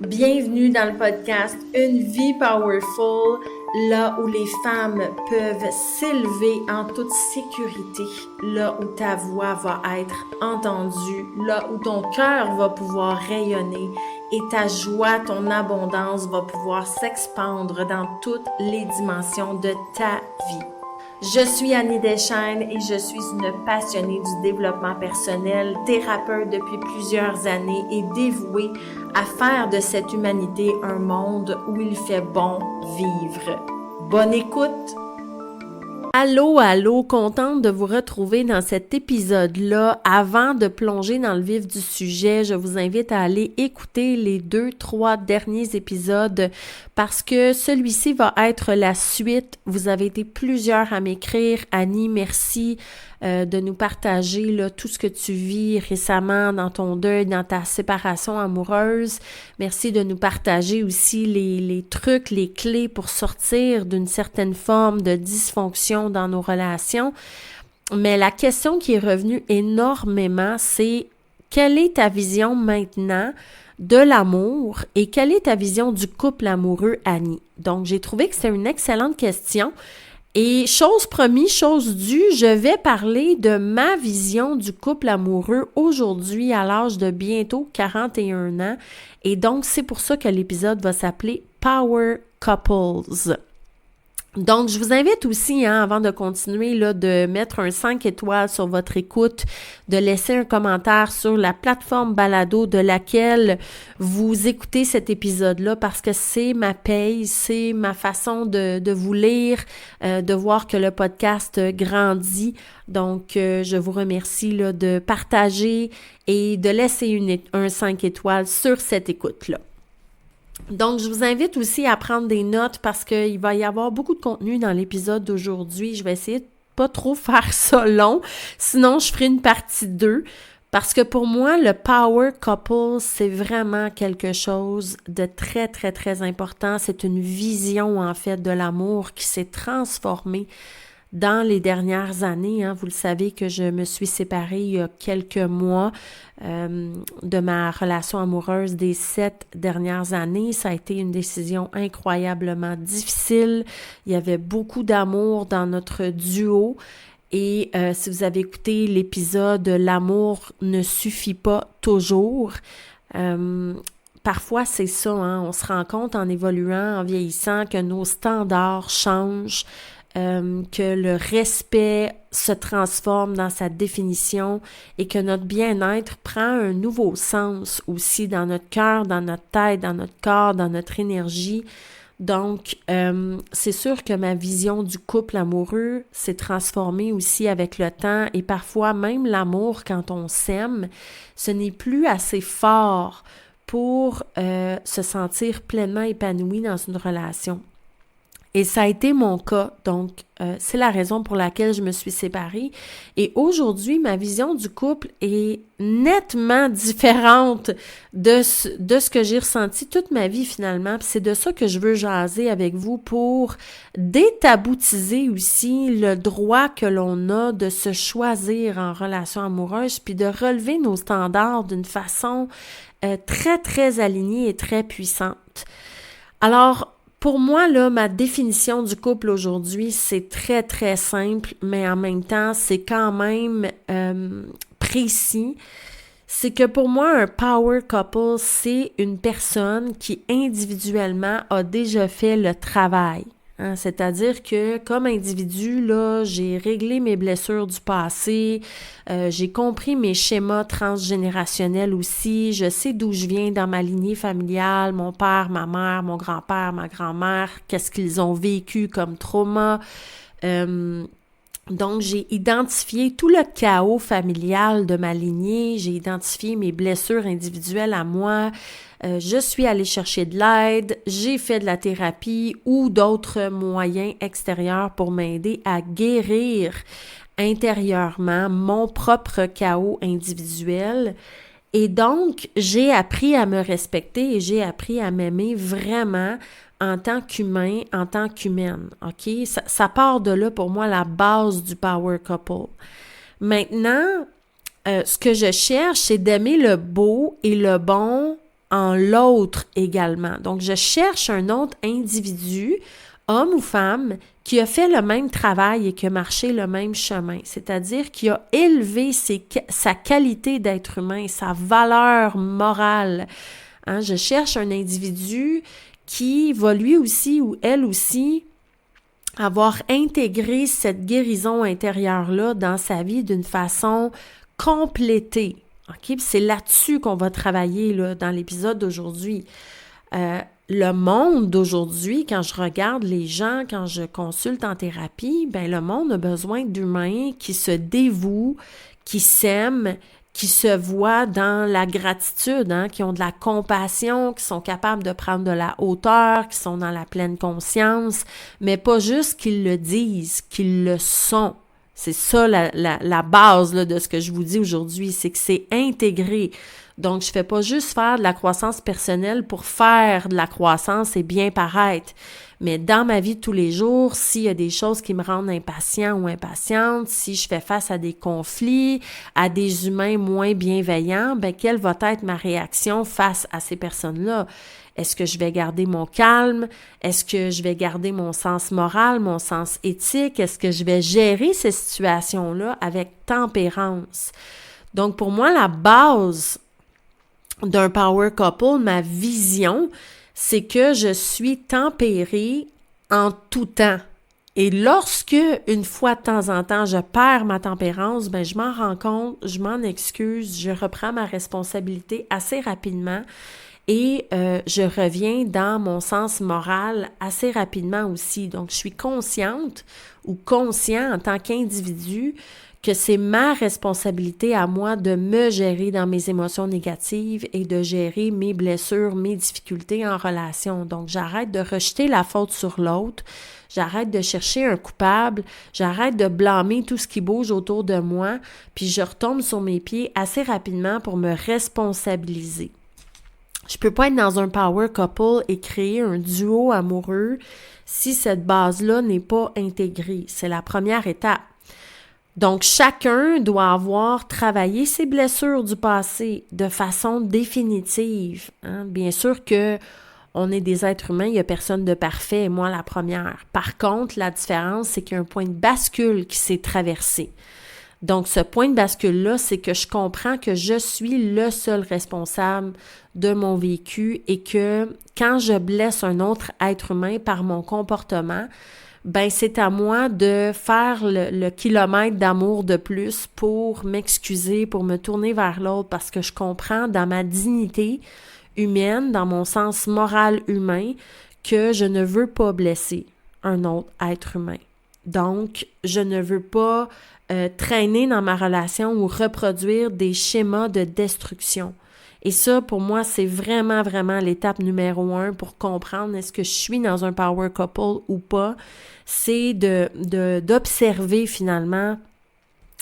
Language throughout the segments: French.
Bienvenue dans le podcast Une vie powerful, là où les femmes peuvent s'élever en toute sécurité, là où ta voix va être entendue, là où ton cœur va pouvoir rayonner et ta joie, ton abondance va pouvoir s'expandre dans toutes les dimensions de ta vie. Je suis Annie Deschênes et je suis une passionnée du développement personnel, thérapeute depuis plusieurs années et dévouée à faire de cette humanité un monde où il fait bon vivre. Bonne écoute! Allô, contente de vous retrouver dans cet épisode-là. Avant de plonger dans le vif du sujet, je vous invite à aller écouter les 2-3 derniers épisodes parce que celui-ci va être la suite. Vous avez été plusieurs à m'écrire. Annie, merci de nous partager là, tout ce que tu vis récemment dans ton deuil, dans ta séparation amoureuse. Merci de nous partager aussi les trucs, les clés pour sortir d'une certaine forme de dysfonction dans nos relations. Mais la question qui est revenue énormément, c'est quelle est ta vision maintenant de l'amour et quelle est ta vision du couple amoureux, Annie? Donc, j'ai trouvé que c'était une excellente question. Et chose promise, chose due, je vais parler de ma vision du couple amoureux aujourd'hui à l'âge de bientôt 41 ans. Et donc, c'est pour ça que l'épisode va s'appeler Power Couples. Donc, je vous invite aussi, avant de continuer, là, de mettre un 5 étoiles sur votre écoute, de laisser un commentaire sur la plateforme Balado de laquelle vous écoutez cet épisode-là parce que c'est ma paye, c'est ma façon de vous lire, de voir que le podcast grandit. Donc, je vous remercie là, de partager et de laisser un 5 étoiles sur cette écoute-là. Donc, je vous invite aussi à prendre des notes parce qu'il va y avoir beaucoup de contenu dans l'épisode d'aujourd'hui. Je vais essayer de pas trop faire ça long, sinon je ferai une partie 2. Parce que pour moi, le Power Couple, c'est vraiment quelque chose de très, très, très important. C'est une vision, en fait, de l'amour qui s'est transformée dans les dernières années. Vous le savez que je me suis séparée il y a quelques mois de ma relation amoureuse des 7 dernières années. Ça a été une décision incroyablement difficile. Il y avait beaucoup d'amour dans notre duo. Et si vous avez écouté l'épisode « L'amour ne suffit pas toujours », parfois c'est ça, on se rend compte en évoluant, en vieillissant, que nos standards changent, que le respect se transforme dans sa définition et que notre bien-être prend un nouveau sens aussi dans notre cœur, dans notre tête, dans notre corps, dans notre énergie. Donc, c'est sûr que ma vision du couple amoureux s'est transformée aussi avec le temps et parfois même l'amour, quand on s'aime, ce n'est plus assez fort pour se sentir pleinement épanoui dans une relation. Et ça a été mon cas, donc c'est la raison pour laquelle je me suis séparée. Et aujourd'hui, ma vision du couple est nettement différente de ce que j'ai ressenti toute ma vie finalement. Puis c'est de ça que je veux jaser avec vous pour détaboutiser aussi le droit que l'on a de se choisir en relation amoureuse, puis de relever nos standards d'une façon très, très alignée et très puissante. Alors, pour moi, là, ma définition du couple aujourd'hui, c'est très, très simple, mais en même temps, c'est quand même précis. C'est que pour moi, un power couple, c'est une personne qui individuellement a déjà fait le travail. C'est-à-dire que comme individu, là, j'ai réglé mes blessures du passé, j'ai compris mes schémas transgénérationnels aussi, je sais d'où je viens dans ma lignée familiale, mon père, ma mère, mon grand-père, ma grand-mère, qu'est-ce qu'ils ont vécu comme trauma. Donc, j'ai identifié tout le chaos familial de ma lignée, j'ai identifié mes blessures individuelles à moi, je suis allée chercher de l'aide, j'ai fait de la thérapie ou d'autres moyens extérieurs pour m'aider à guérir intérieurement mon propre chaos individuel. Et donc, j'ai appris à me respecter et j'ai appris à m'aimer vraiment en tant qu'humain, en tant qu'humaine, OK? Ça part de là, pour moi, la base du power couple. Maintenant, ce que je cherche, c'est d'aimer le beau et le bon en l'autre également. Donc, je cherche un autre individu, homme ou femme, qui a fait le même travail et qui a marché le même chemin, c'est-à-dire qui a élevé sa qualité d'être humain, sa valeur morale. Hein, je cherche un individu qui va lui aussi ou elle aussi avoir intégré cette guérison intérieure-là dans sa vie d'une façon complétée. OK? C'est là-dessus qu'on va travailler là, dans l'épisode d'aujourd'hui. Le monde d'aujourd'hui, quand je regarde les gens, quand je consulte en thérapie, ben le monde a besoin d'humains qui se dévouent, qui s'aiment, qui se voient dans la gratitude, hein, qui ont de la compassion, qui sont capables de prendre de la hauteur, qui sont dans la pleine conscience, mais pas juste qu'ils le disent, qu'ils le sont. C'est ça la base là, de ce que je vous dis aujourd'hui, c'est que c'est intégré. Donc, je ne fais pas juste faire de la croissance personnelle pour faire de la croissance et bien paraître. Mais dans ma vie de tous les jours, s'il y a des choses qui me rendent impatient ou impatiente, si je fais face à des conflits, à des humains moins bienveillants, ben quelle va être ma réaction face à ces personnes-là? Est-ce que je vais garder mon calme? Est-ce que je vais garder mon sens moral, mon sens éthique? Est-ce que je vais gérer ces situations-là avec tempérance? Donc, pour moi, la base d'un power couple, ma vision, c'est que je suis tempérée en tout temps. Et lorsque, une fois de temps en temps, je perds ma tempérance, ben je m'en rends compte, je m'en excuse, je reprends ma responsabilité assez rapidement et je reviens dans mon sens moral assez rapidement aussi. Donc, je suis consciente ou conscient en tant qu'individu que c'est ma responsabilité à moi de me gérer dans mes émotions négatives et de gérer mes blessures, mes difficultés en relation. Donc, j'arrête de rejeter la faute sur l'autre, j'arrête de chercher un coupable, j'arrête de blâmer tout ce qui bouge autour de moi, puis je retombe sur mes pieds assez rapidement pour me responsabiliser. Je peux pas être dans un power couple et créer un duo amoureux si cette base-là n'est pas intégrée. C'est la première étape. Donc, chacun doit avoir travaillé ses blessures du passé de façon définitive. Hein? Bien sûr que on est des êtres humains, il n'y a personne de parfait, et moi la première. Par contre, la différence, c'est qu'il y a un point de bascule qui s'est traversé. Donc, ce point de bascule-là, c'est que je comprends que je suis le seul responsable de mon vécu et que quand je blesse un autre être humain par mon comportement, ben c'est à moi de faire le kilomètre d'amour de plus pour m'excuser, pour me tourner vers l'autre parce que je comprends dans ma dignité humaine, dans mon sens moral humain, que je ne veux pas blesser un autre être humain. Donc, je ne veux pas traîner dans ma relation ou reproduire des schémas de destruction. Et ça, pour moi, c'est vraiment, vraiment l'étape numéro 1 pour comprendre est-ce que je suis dans un power couple ou pas. C'est d'observer finalement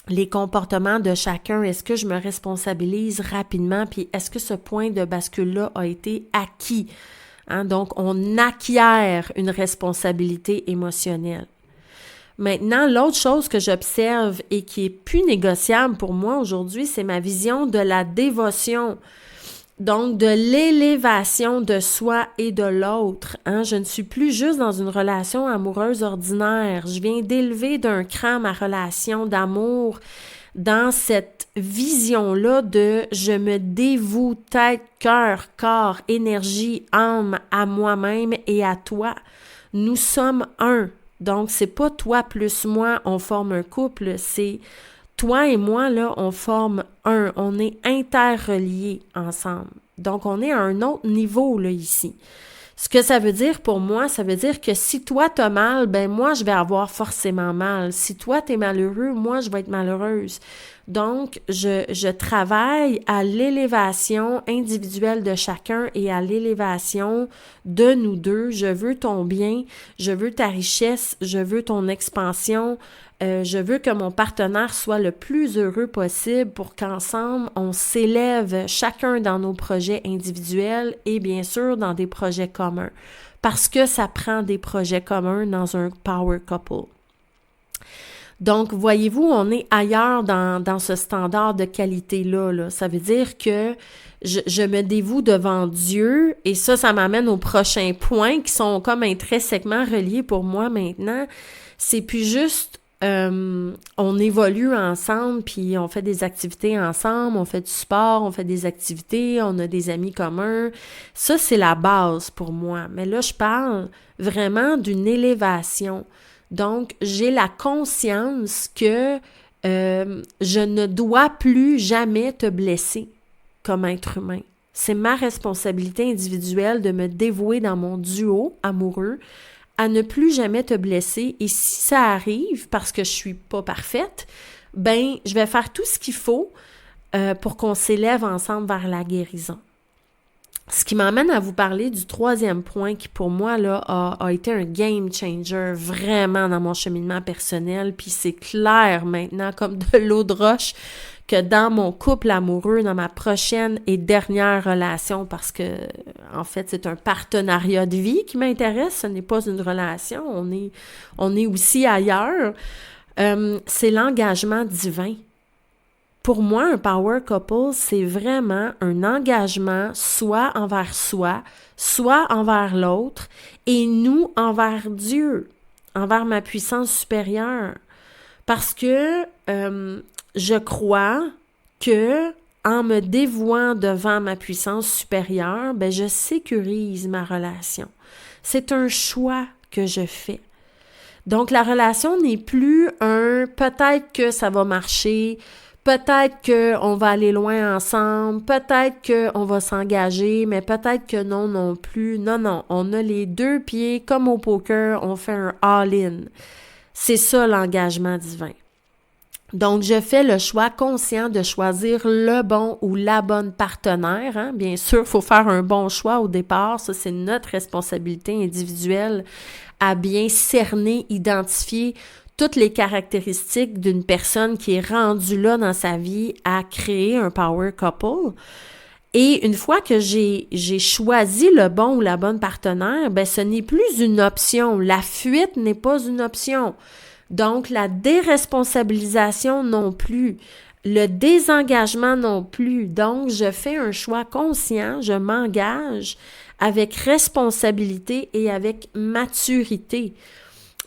les comportements de chacun. Est-ce que je me responsabilise rapidement? Puis est-ce que ce point de bascule-là a été acquis? Hein? Donc, on acquiert une responsabilité émotionnelle. Maintenant, l'autre chose que j'observe et qui est plus négociable pour moi aujourd'hui, c'est ma vision de la dévotion. Donc, de l'élévation de soi et de l'autre. Hein? Je ne suis plus juste dans une relation amoureuse ordinaire. Je viens d'élever d'un cran ma relation d'amour dans cette vision-là de je me dévoue tête, cœur, corps, énergie, âme à moi-même et à toi. Nous sommes un. Donc, c'est pas toi plus moi, on forme un couple, c'est toi et moi, là, on forme un. On est interreliés ensemble. Donc, on est à un autre niveau, là, ici. Ce que ça veut dire pour moi, ça veut dire que si toi t'as mal, ben moi, je vais avoir forcément mal. Si toi t'es malheureux, moi, je vais être malheureuse. Donc, je travaille à l'élévation individuelle de chacun et à l'élévation de nous deux. Je veux ton bien, je veux ta richesse, je veux ton expansion. Je veux que mon partenaire soit le plus heureux possible pour qu'ensemble, on s'élève chacun dans nos projets individuels et bien sûr dans des projets communs. Parce que ça prend des projets communs dans un power couple. Donc, voyez-vous, on est ailleurs dans ce standard de qualité-là. Là. Ça veut dire que je me dévoue devant Dieu et ça m'amène aux prochains points qui sont comme intrinsèquement reliés pour moi maintenant. C'est plus juste, on évolue ensemble puis on fait des activités ensemble, on fait du sport, on fait des activités, on a des amis communs. Ça, c'est la base pour moi. Mais là, je parle vraiment d'une élévation. Donc, j'ai la conscience que je ne dois plus jamais te blesser comme être humain. C'est ma responsabilité individuelle de me dévouer dans mon duo amoureux à ne plus jamais te blesser. Et si ça arrive, parce que je suis pas parfaite, ben, je vais faire tout ce qu'il faut pour qu'on s'élève ensemble vers la guérison. Ce qui m'amène à vous parler du troisième point qui, pour moi, là, a été un game changer vraiment dans mon cheminement personnel. Puis c'est clair maintenant, comme de l'eau de roche, que dans mon couple amoureux, dans ma prochaine et dernière relation, parce que, en fait, c'est un partenariat de vie qui m'intéresse, ce n'est pas une relation, on est aussi ailleurs, c'est l'engagement divin. Pour moi, un power couple, c'est vraiment un engagement soit envers l'autre, et nous envers Dieu, envers ma puissance supérieure. Parce que je crois que en me dévouant devant ma puissance supérieure, ben je sécurise ma relation. C'est un choix que je fais. Donc, la relation n'est plus un « peut-être que ça va marcher », peut-être qu'on va aller loin ensemble, peut-être qu'on va s'engager, mais peut-être que non plus. Non, on a les deux pieds comme au poker, on fait un all-in. C'est ça l'engagement divin. Donc, je fais le choix conscient de choisir le bon ou la bonne partenaire. Hein? Bien sûr, il faut faire un bon choix au départ. Ça, c'est notre responsabilité individuelle à bien cerner, identifier toutes les caractéristiques d'une personne qui est rendue là dans sa vie à créer un power couple. Et une fois que j'ai choisi le bon ou la bonne partenaire, ben ce n'est plus une option. La fuite n'est pas une option. Donc, la déresponsabilisation non plus. Le désengagement non plus. Donc, je fais un choix conscient, je m'engage avec responsabilité et avec maturité.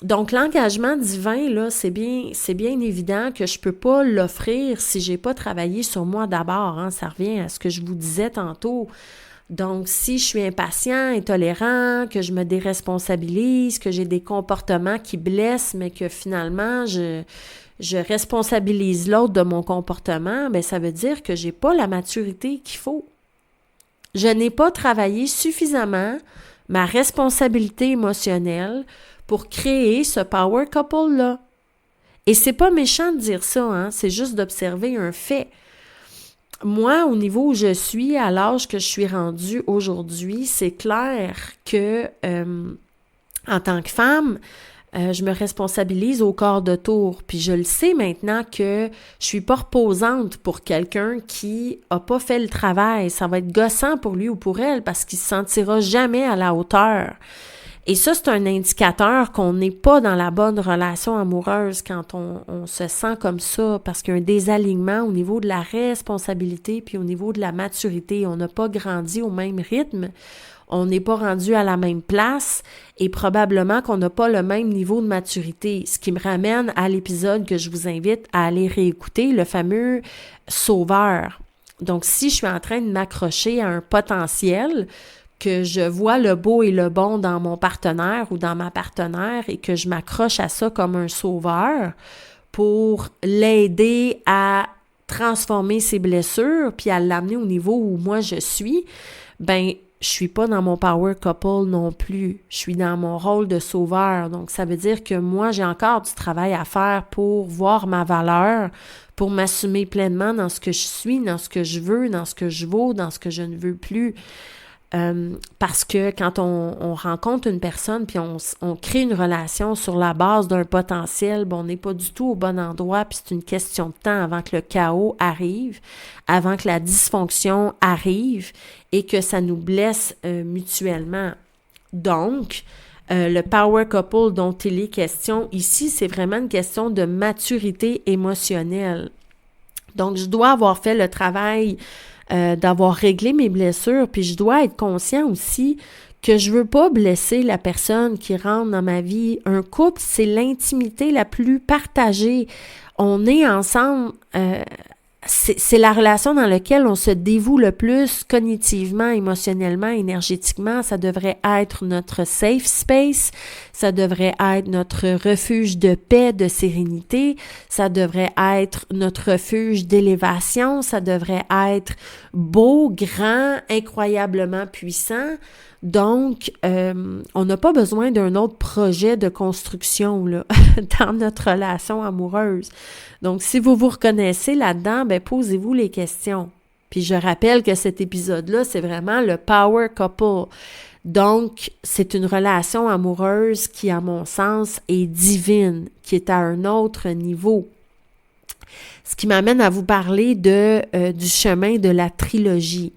Donc, l'engagement divin, là, c'est bien évident que je peux pas l'offrir si j'ai pas travaillé sur moi d'abord. Hein. Ça revient à ce que je vous disais tantôt. Donc, si je suis impatient, intolérant, que je me déresponsabilise, que j'ai des comportements qui blessent, mais que finalement, je responsabilise l'autre de mon comportement, bien, ça veut dire que j'ai pas la maturité qu'il faut. Je n'ai pas travaillé suffisamment ma responsabilité émotionnelle pour créer ce power couple-là. Et c'est pas méchant de dire ça, hein? C'est juste d'observer un fait. Moi, au niveau où je suis, à l'âge que je suis rendue aujourd'hui, c'est clair que, en tant que femme, je me responsabilise au quart de tour. Puis je le sais maintenant que je suis pas reposante pour quelqu'un qui a pas fait le travail. Ça va être gossant pour lui ou pour elle parce qu'il se sentira jamais à la hauteur. Et ça, c'est un indicateur qu'on n'est pas dans la bonne relation amoureuse quand on se sent comme ça, parce qu'il y a un désalignement au niveau de la responsabilité puis au niveau de la maturité. On n'a pas grandi au même rythme, on n'est pas rendu à la même place et probablement qu'on n'a pas le même niveau de maturité. Ce qui me ramène à l'épisode que je vous invite à aller réécouter, le fameux sauveur. Donc, si je suis en train de m'accrocher à un potentiel, que je vois le beau et le bon dans mon partenaire ou dans ma partenaire et que je m'accroche à ça comme un sauveur pour l'aider à transformer ses blessures puis à l'amener au niveau où moi je suis, ben je suis pas dans mon power couple non plus. Je suis dans mon rôle de sauveur. Donc, ça veut dire que moi, j'ai encore du travail à faire pour voir ma valeur, pour m'assumer pleinement dans ce que je suis, dans ce que je veux, dans ce que je vaux, dans ce que je ne veux plus. Parce que quand on rencontre une personne puis on crée une relation sur la base d'un potentiel, on n'est pas du tout au bon endroit puis c'est une question de temps avant que le chaos arrive, avant que la dysfonction arrive et que ça nous blesse mutuellement. Donc, le power couple dont il est question ici, c'est vraiment une question de maturité émotionnelle. Donc, je dois avoir fait le travail d'avoir réglé mes blessures, puis je dois être conscient aussi que je veux pas blesser la personne qui rentre dans ma vie. Un couple, c'est l'intimité la plus partagée. On est ensemble, c'est la relation dans laquelle on se dévoue le plus cognitivement, émotionnellement, énergétiquement. Ça devrait être notre safe space, ça devrait être notre refuge de paix, de sérénité, ça devrait être notre refuge d'élévation, ça devrait être beau, grand, incroyablement puissant. Donc, on n'a pas besoin d'un autre projet de construction là, dans notre relation amoureuse. Donc, si vous vous reconnaissez là-dedans, ben posez-vous les questions. Puis je rappelle que cet épisode-là, c'est vraiment le power couple. Donc, c'est une relation amoureuse qui, à mon sens, est divine, qui est à un autre niveau. Ce qui m'amène à vous parler du chemin de la trilogie.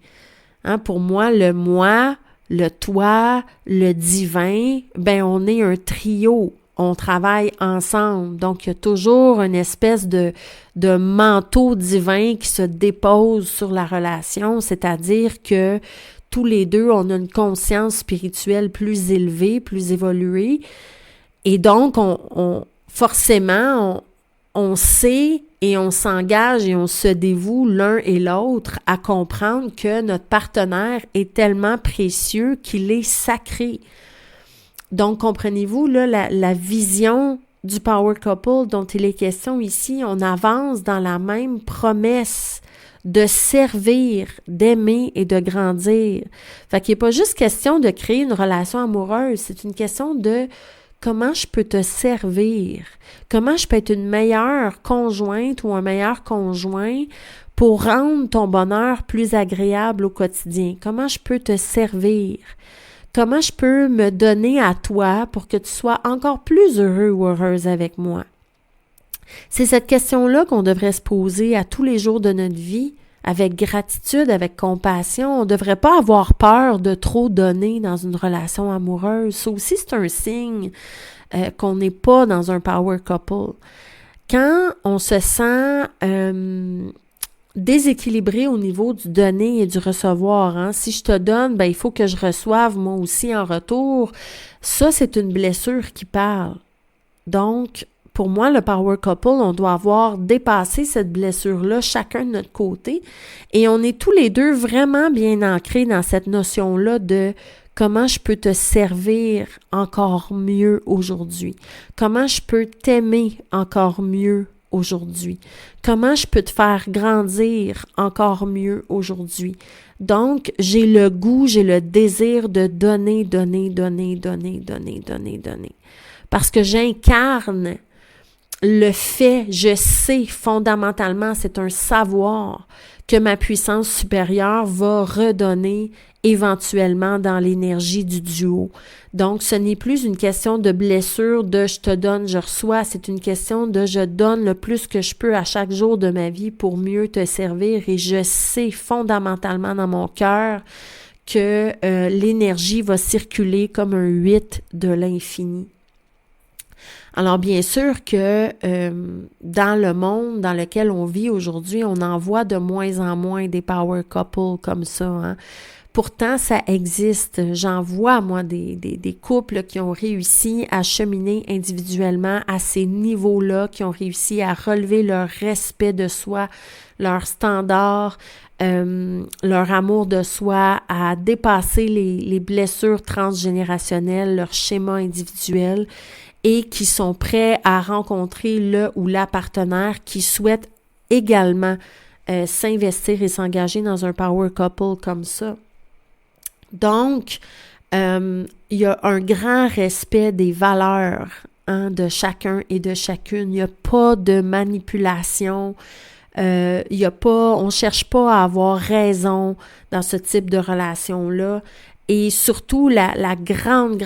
Hein, pour moi, le moi, le toi, le divin, ben on est un trio. On travaille ensemble. Donc, il y a toujours une espèce de manteau divin qui se dépose sur la relation, c'est-à-dire que tous les deux, on a une conscience spirituelle plus élevée, plus évoluée. Et donc, forcément, on sait et on s'engage et on se dévoue l'un et l'autre à comprendre que notre partenaire est tellement précieux qu'il est sacré. Donc, comprenez-vous, là, la vision du power couple dont il est question ici, on avance dans la même promesse de servir, d'aimer et de grandir. Fait qu'il n'est pas juste question de créer une relation amoureuse, c'est une question de comment je peux te servir, comment je peux être une meilleure conjointe ou un meilleur conjoint pour rendre ton bonheur plus agréable au quotidien, comment je peux te servir. Comment je peux me donner à toi pour que tu sois encore plus heureux ou heureuse avec moi? C'est cette question-là qu'on devrait se poser à tous les jours de notre vie, avec gratitude, avec compassion. On ne devrait pas avoir peur de trop donner dans une relation amoureuse. Ça aussi, c'est un signe qu'on n'est pas dans un power couple. Quand on se sent déséquilibré au niveau du donner et du recevoir. Hein. Si je te donne, ben il faut que je reçoive moi aussi en retour. Ça, c'est une blessure qui parle. Donc, pour moi, le power couple, on doit avoir dépassé cette blessure-là, chacun de notre côté. Et on est tous les deux vraiment bien ancrés dans cette notion-là de comment je peux te servir encore mieux aujourd'hui. Comment je peux t'aimer encore mieux aujourd'hui. Comment je peux te faire grandir encore mieux aujourd'hui. Donc, j'ai le goût, j'ai le désir de donner. Parce que j'incarne le fait, je sais fondamentalement, c'est un savoir que ma puissance supérieure va redonner éventuellement dans l'énergie du duo. Donc, ce n'est plus une question de blessure, de je te donne, je reçois. C'est une question de je donne le plus que je peux à chaque jour de ma vie pour mieux te servir. Et je sais fondamentalement dans mon cœur que l'énergie va circuler comme un 8 de l'infini. Alors, bien sûr que dans le monde dans lequel on vit aujourd'hui, on en voit de moins en moins des power couples comme ça, hein. Pourtant, ça existe. J'en vois, moi, des couples qui ont réussi à cheminer individuellement à ces niveaux-là, qui ont réussi à relever leur respect de soi, leur standard, leur amour de soi, à dépasser les blessures transgénérationnelles, leur schéma individuel, et qui sont prêts à rencontrer le ou la partenaire qui souhaite également s'investir et s'engager dans un power couple comme ça. Donc, il y a un grand respect des valeurs de chacun et de chacune. Il n'y a pas de manipulation. On cherche pas à avoir raison dans ce type de relation-là. Et surtout, la grande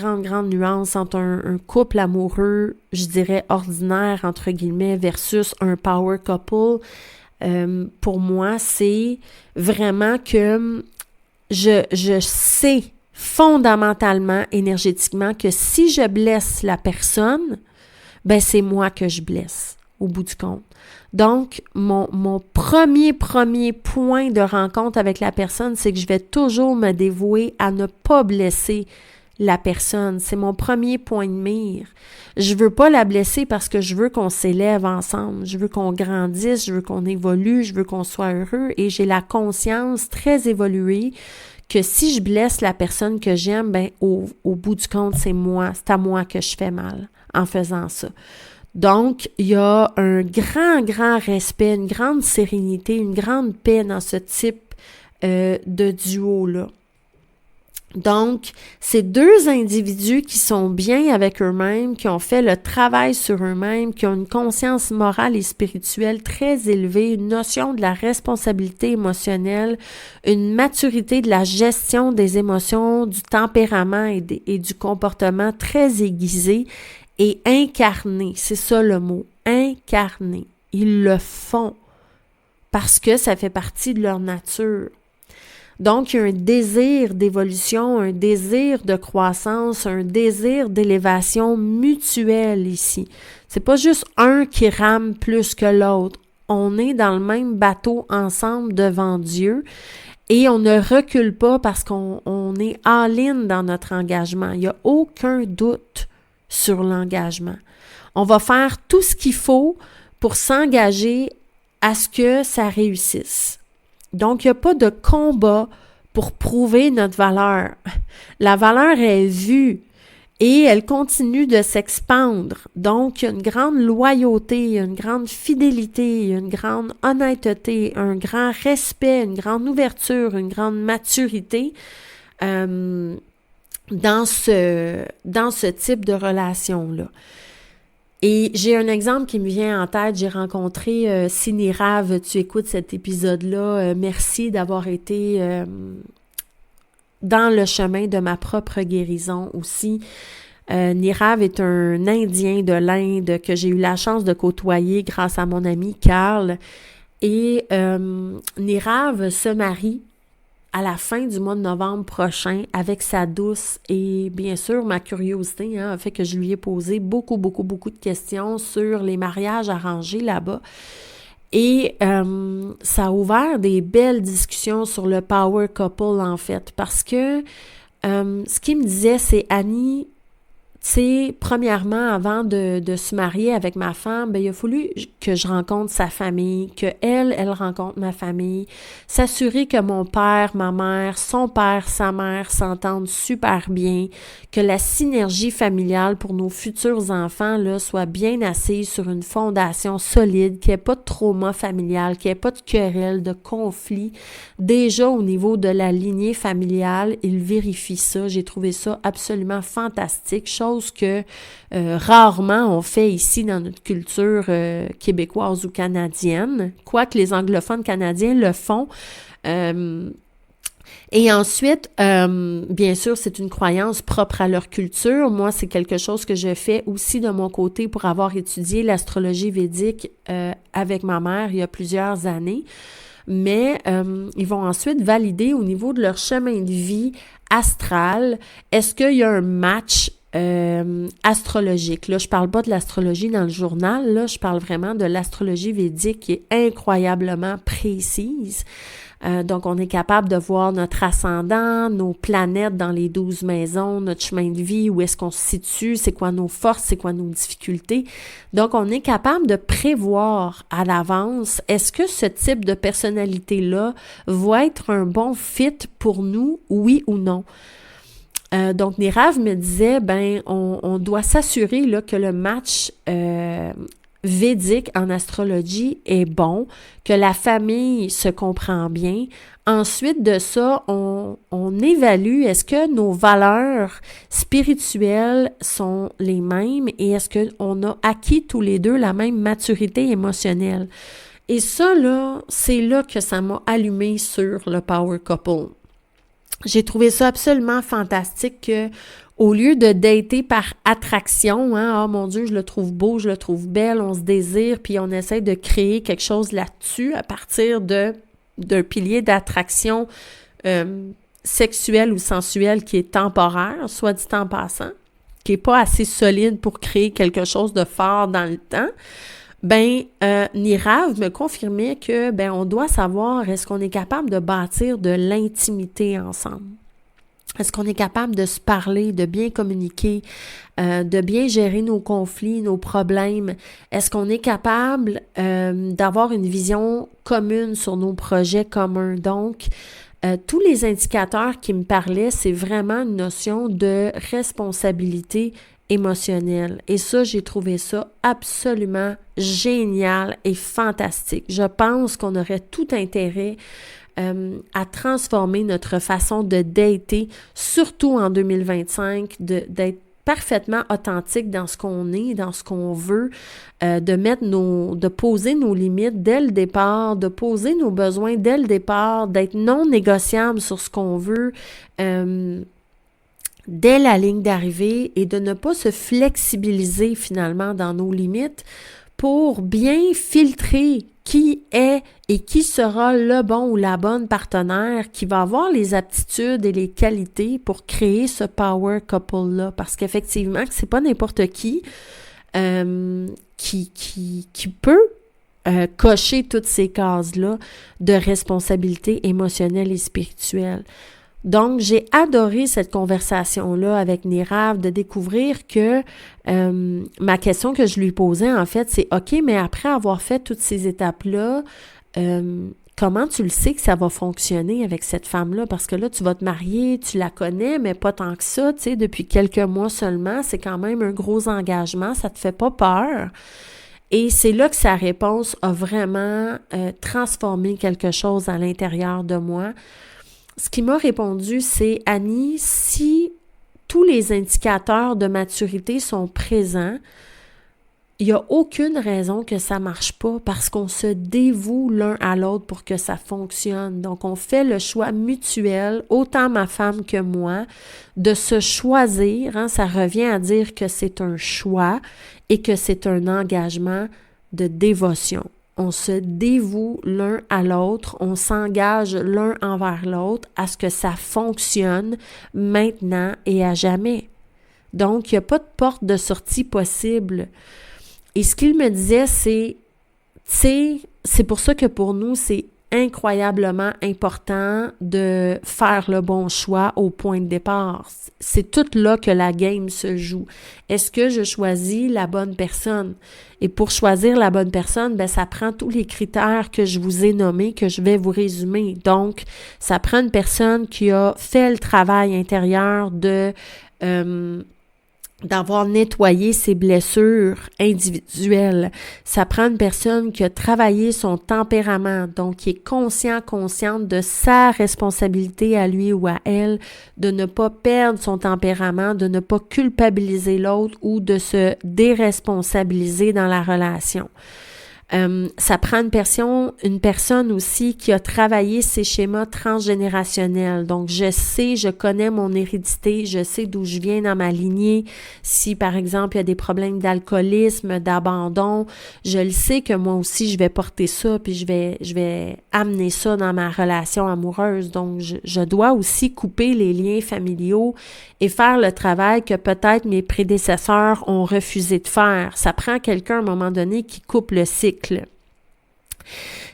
nuance entre un couple amoureux, je dirais ordinaire, entre guillemets, versus un power couple, pour moi, c'est vraiment que je sais fondamentalement, énergétiquement, que si je blesse la personne, ben c'est moi que je blesse au bout du compte. Donc, mon premier point de rencontre avec la personne, c'est que je vais toujours me dévouer à ne pas blesser la personne. C'est mon premier point de mire. Je veux pas la blesser parce que je veux qu'on s'élève ensemble. Je veux qu'on grandisse, je veux qu'on évolue, je veux qu'on soit heureux et j'ai la conscience très évoluée que si je blesse la personne que j'aime, ben au bout du compte, c'est à moi que je fais mal en faisant ça. Donc, il y a un grand respect, une grande sérénité, une grande paix dans ce type de duo-là. Donc, ces deux individus qui sont bien avec eux-mêmes, qui ont fait le travail sur eux-mêmes, qui ont une conscience morale et spirituelle très élevée, une notion de la responsabilité émotionnelle, une maturité de la gestion des émotions, du tempérament et du comportement très aiguisé et incarné. C'est ça le mot, incarné. Ils le font parce que ça fait partie de leur nature. Donc, il y a un désir d'évolution, un désir de croissance, un désir d'élévation mutuelle ici. C'est pas juste un qui rame plus que l'autre. On est dans le même bateau ensemble devant Dieu et on ne recule pas parce qu'on est all-in dans notre engagement. Il n'y a aucun doute sur l'engagement. On va faire tout ce qu'il faut pour s'engager à ce que ça réussisse. Donc, il n'y a pas de combat pour prouver notre valeur. La valeur est vue et elle continue de s'expandre. Donc, il y a une grande loyauté, une grande fidélité, une grande honnêteté, un grand respect, une grande ouverture, une grande maturité dans ce type de relation-là. Et j'ai un exemple qui me vient en tête. J'ai rencontré Sinirav, tu écoutes cet épisode-là. Merci d'avoir été dans le chemin de ma propre guérison aussi. Nirav est un Indien de l'Inde que j'ai eu la chance de côtoyer grâce à mon ami Carl. Et Nirav se marie à la fin du mois de novembre prochain avec sa douce et bien sûr ma curiosité a fait que je lui ai posé beaucoup de questions sur les mariages arrangés là-bas et ça a ouvert des belles discussions sur le power couple en fait parce que ce qu'il me disait c'est Annie, tu sais, premièrement, avant de se marier avec ma femme, ben il a fallu que je rencontre sa famille, que elle rencontre ma famille, s'assurer que mon père, ma mère, son père, sa mère s'entendent super bien, que la synergie familiale pour nos futurs enfants là soit bien assise sur une fondation solide, qu'il n'y ait pas de trauma familial, qu'il n'y ait pas de querelle, de conflit. Déjà au niveau de la lignée familiale, il vérifie ça. J'ai trouvé ça absolument fantastique, chose que rarement on fait ici dans notre culture québécoise ou canadienne, quoique les anglophones canadiens le font. Et ensuite, bien sûr, c'est une croyance propre à leur culture. Moi, c'est quelque chose que je fais aussi de mon côté pour avoir étudié l'astrologie védique avec ma mère il y a plusieurs années. Mais ils vont ensuite valider au niveau de leur chemin de vie astral, est-ce qu'il y a un match astrologique. Là, je parle pas de l'astrologie dans le journal, là, je parle vraiment de l'astrologie védique qui est incroyablement précise. Donc, on est capable de voir notre ascendant, nos planètes dans les 12 maisons, notre chemin de vie, où est-ce qu'on se situe, c'est quoi nos forces, c'est quoi nos difficultés. Donc, on est capable de prévoir à l'avance, est-ce que ce type de personnalité-là va être un bon fit pour nous, oui ou non? Donc, Nirav me disait, on doit s'assurer là, que le match védique en astrologie est bon, que la famille se comprend bien. Ensuite de ça, on évalue est-ce que nos valeurs spirituelles sont les mêmes et est-ce qu'on a acquis tous les deux la même maturité émotionnelle. Et ça, là, c'est là que ça m'a allumé sur le Power Couple. J'ai trouvé ça absolument fantastique que, au lieu de dater par attraction, oh mon Dieu, je le trouve beau, je le trouve belle, on se désire, puis on essaie de créer quelque chose là-dessus à partir d'un pilier d'attraction sexuel ou sensuel qui est temporaire, soit dit en passant, qui n'est pas assez solide pour créer quelque chose de fort dans le temps, Nirav me confirmait que, on doit savoir, est-ce qu'on est capable de bâtir de l'intimité ensemble? Est-ce qu'on est capable de se parler, de bien communiquer, de bien gérer nos conflits, nos problèmes? Est-ce qu'on est capable d'avoir une vision commune sur nos projets communs? Donc, tous les indicateurs qui me parlaient, c'est vraiment une notion de responsabilité émotionnelle. Et ça, j'ai trouvé ça absolument génial et fantastique. Je pense qu'on aurait tout intérêt à transformer notre façon de dater, surtout en 2025, d'être parfaitement authentique dans ce qu'on est, dans ce qu'on veut, de poser nos limites dès le départ, de poser nos besoins dès le départ, d'être non négociable sur ce qu'on veut dès la ligne d'arrivée et de ne pas se flexibiliser finalement dans nos limites pour bien filtrer qui est et qui sera le bon ou la bonne partenaire qui va avoir les aptitudes et les qualités pour créer ce power couple-là. Parce qu'effectivement, c'est pas n'importe qui peut cocher toutes ces cases-là de responsabilité émotionnelle et spirituelle. Donc, j'ai adoré cette conversation-là avec Nirav, de découvrir que ma question que je lui posais, en fait, c'est « OK, mais après avoir fait toutes ces étapes-là, comment tu le sais que ça va fonctionner avec cette femme-là? Parce que là, tu vas te marier, tu la connais, mais pas tant que ça, tu sais, depuis quelques mois seulement, c'est quand même un gros engagement, ça te fait pas peur? » Et c'est là que sa réponse a vraiment transformé quelque chose à l'intérieur de moi. Ce qui m'a répondu, c'est « Annie, si tous les indicateurs de maturité sont présents, il n'y a aucune raison que ça ne marche pas parce qu'on se dévoue l'un à l'autre pour que ça fonctionne. Donc, on fait le choix mutuel, autant ma femme que moi, de se choisir. Hein, ça revient à dire que c'est un choix et que c'est un engagement de dévotion. On se dévoue l'un à l'autre, on s'engage l'un envers l'autre à ce que ça fonctionne maintenant et à jamais. Donc, il n'y a pas de porte de sortie possible. Et ce qu'il me disait, c'est pour ça que pour nous, c'est incroyablement important de faire le bon choix au point de départ. C'est tout là que la game se joue. Est-ce que je choisis la bonne personne? Et pour choisir la bonne personne, ça prend tous les critères que je vous ai nommés, que je vais vous résumer. Donc, ça prend une personne qui a fait le travail intérieur d'avoir nettoyé ses blessures individuelles. Ça prend une personne qui a travaillé son tempérament, donc qui est consciente de sa responsabilité à lui ou à elle, de ne pas perdre son tempérament, de ne pas culpabiliser l'autre ou de se déresponsabiliser dans la relation. Ça prend une personne aussi qui a travaillé ses schémas transgénérationnels. Donc, je connais mon hérédité, je sais d'où je viens dans ma lignée. Si, par exemple, il y a des problèmes d'alcoolisme, d'abandon, je le sais que moi aussi, je vais porter ça, puis je vais amener ça dans ma relation amoureuse. Donc, je dois aussi couper les liens familiaux et faire le travail que peut-être mes prédécesseurs ont refusé de faire. Ça prend quelqu'un, à un moment donné, qui coupe le cycle.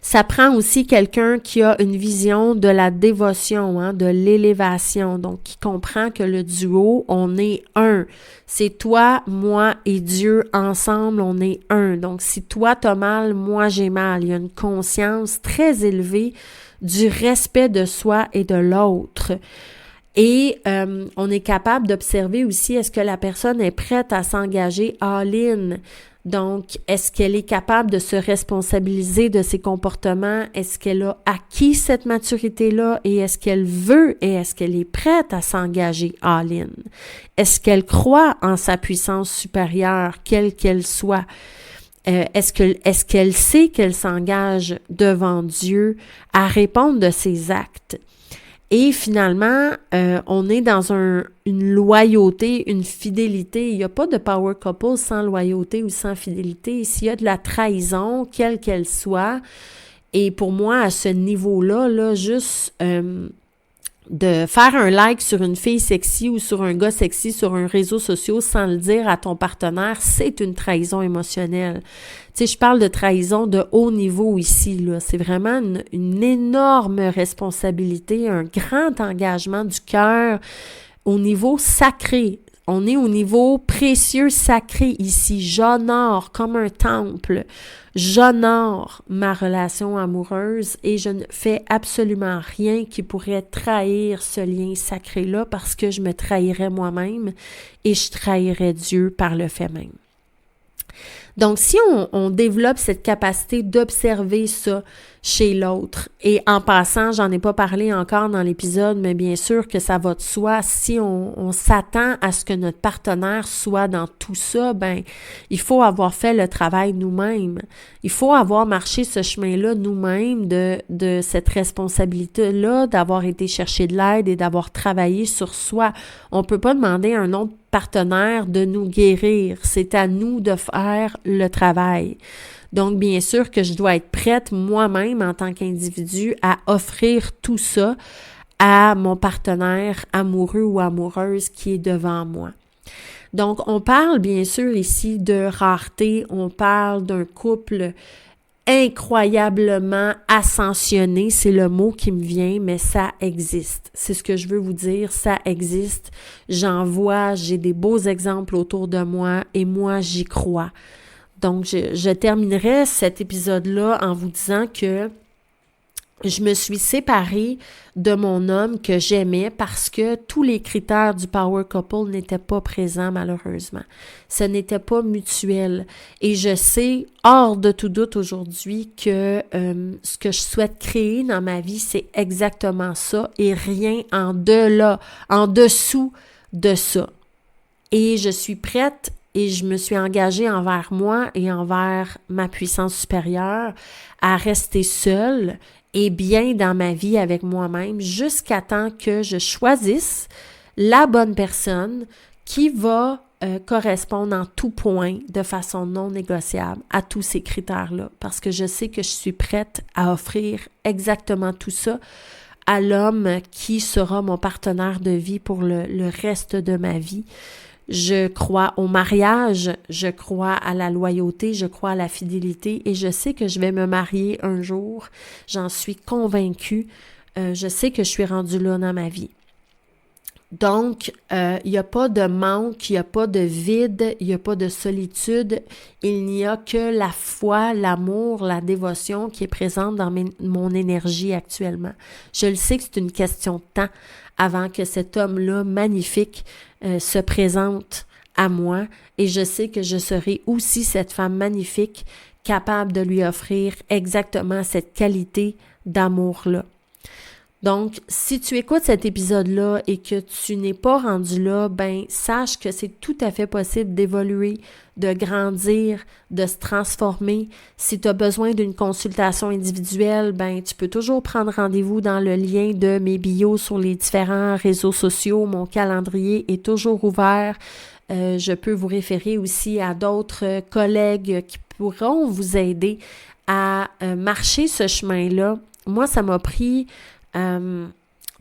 Ça prend aussi quelqu'un qui a une vision de la dévotion, de l'élévation, donc qui comprend que le duo, on est un. C'est toi, moi et Dieu ensemble, on est un. Donc si toi t'as mal, moi j'ai mal. Il y a une conscience très élevée du respect de soi et de l'autre. Et on est capable d'observer aussi, est-ce que la personne est prête à s'engager all-in? Donc, est-ce qu'elle est capable de se responsabiliser de ses comportements? Est-ce qu'elle a acquis cette maturité-là? Et est-ce qu'elle veut et est-ce qu'elle est prête à s'engager all-in? Est-ce qu'elle croit en sa puissance supérieure, quelle qu'elle soit? Est-ce qu'elle sait qu'elle s'engage devant Dieu à répondre de ses actes? Et finalement, on est dans une loyauté, une fidélité. Il n'y a pas de power couple sans loyauté ou sans fidélité. S'il y a de la trahison, quelle qu'elle soit, et pour moi, à ce niveau-là, juste de faire un like sur une fille sexy ou sur un gars sexy sur un réseau social sans le dire à ton partenaire, c'est une trahison émotionnelle. Tu sais, je parle de trahison de haut niveau ici, là. C'est vraiment une énorme responsabilité, un grand engagement du cœur au niveau sacré. On est au niveau précieux sacré ici. J'honore comme un temple. J'honore ma relation amoureuse et je ne fais absolument rien qui pourrait trahir ce lien sacré-là parce que je me trahirais moi-même et je trahirais Dieu par le fait même. Donc, si on développe cette capacité d'observer ça chez l'autre, et en passant, j'en ai pas parlé encore dans l'épisode, mais bien sûr que ça va de soi, si on s'attend à ce que notre partenaire soit dans tout ça, ben il faut avoir fait le travail nous-mêmes. Il faut avoir marché ce chemin-là nous-mêmes de cette responsabilité-là, d'avoir été chercher de l'aide et d'avoir travaillé sur soi. On peut pas demander à un autre partenaire de nous guérir. C'est à nous de faire le travail. Donc, bien sûr que je dois être prête moi-même en tant qu'individu à offrir tout ça à mon partenaire amoureux ou amoureuse qui est devant moi. Donc, on parle bien sûr ici de rareté, on parle d'un couple incroyablement ascensionné, c'est le mot qui me vient, mais ça existe. C'est ce que je veux vous dire, ça existe. J'en vois, j'ai des beaux exemples autour de moi et moi, j'y crois. Donc, je terminerai cet épisode-là en vous disant que je me suis séparée de mon homme que j'aimais parce que tous les critères du power couple n'étaient pas présents malheureusement. Ce n'était pas mutuel. Et je sais, hors de tout doute aujourd'hui, que ce que je souhaite créer dans ma vie, c'est exactement ça et rien en dessous de ça. Et je suis prête et je me suis engagée envers moi et envers ma puissance supérieure à rester seule et bien dans ma vie avec moi-même jusqu'à temps que je choisisse la bonne personne qui va correspondre en tout point de façon non négociable à tous ces critères-là. Parce que je sais que je suis prête à offrir exactement tout ça à l'homme qui sera mon partenaire de vie pour le reste de ma vie. Je crois au mariage, je crois à la loyauté, je crois à la fidélité et je sais que je vais me marier un jour. J'en suis convaincue. Je sais que je suis rendue là dans ma vie. Donc, il n'y a pas de manque, il n'y a pas de vide, il n'y a pas de solitude. Il n'y a que la foi, l'amour, la dévotion qui est présente dans mon énergie actuellement. Je le sais que c'est une question de temps avant que cet homme-là magnifique se présente à moi et je sais que je serai aussi cette femme magnifique capable de lui offrir exactement cette qualité d'amour-là. Donc, si tu écoutes cet épisode-là et que tu n'es pas rendu là, ben sache que c'est tout à fait possible d'évoluer, de grandir, de se transformer. Si tu as besoin d'une consultation individuelle, ben tu peux toujours prendre rendez-vous dans le lien de mes bios sur les différents réseaux sociaux. Mon calendrier est toujours ouvert. Je peux vous référer aussi à d'autres collègues qui pourront vous aider à marcher ce chemin-là. Moi, ça m'a pris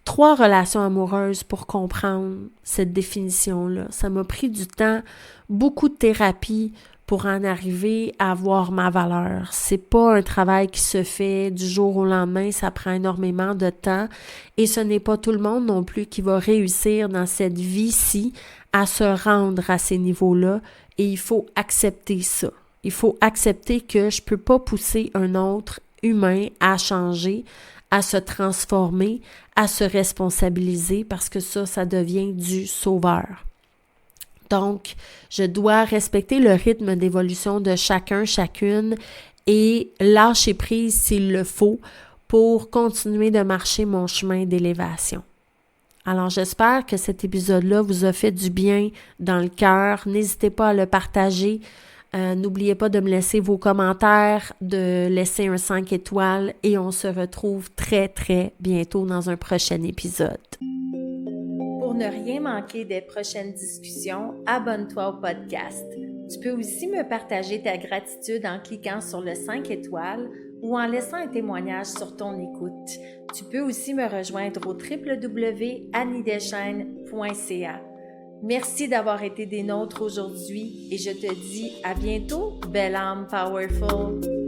3 relations amoureuses pour comprendre cette définition-là. Ça m'a pris du temps, beaucoup de thérapie pour en arriver à voir ma valeur. C'est pas un travail qui se fait du jour au lendemain, ça prend énormément de temps et ce n'est pas tout le monde non plus qui va réussir dans cette vie-ci à se rendre à ces niveaux-là et il faut accepter ça. Il faut accepter que je peux pas pousser un autre humain à changer, à se transformer, à se responsabiliser parce que ça devient du sauveur. Donc, je dois respecter le rythme d'évolution de chacun, chacune et lâcher prise s'il le faut pour continuer de marcher mon chemin d'élévation. Alors, j'espère que cet épisode-là vous a fait du bien dans le cœur. N'hésitez pas à le partager. N'oubliez pas de me laisser vos commentaires, de laisser un 5 étoiles et on se retrouve très, très bientôt dans un prochain épisode. Pour ne rien manquer des prochaines discussions, abonne-toi au podcast. Tu peux aussi me partager ta gratitude en cliquant sur le 5 étoiles ou en laissant un témoignage sur ton écoute. Tu peux aussi me rejoindre au www.anniedeschênes.ca. Merci d'avoir été des nôtres aujourd'hui et je te dis à bientôt, belle âme powerful!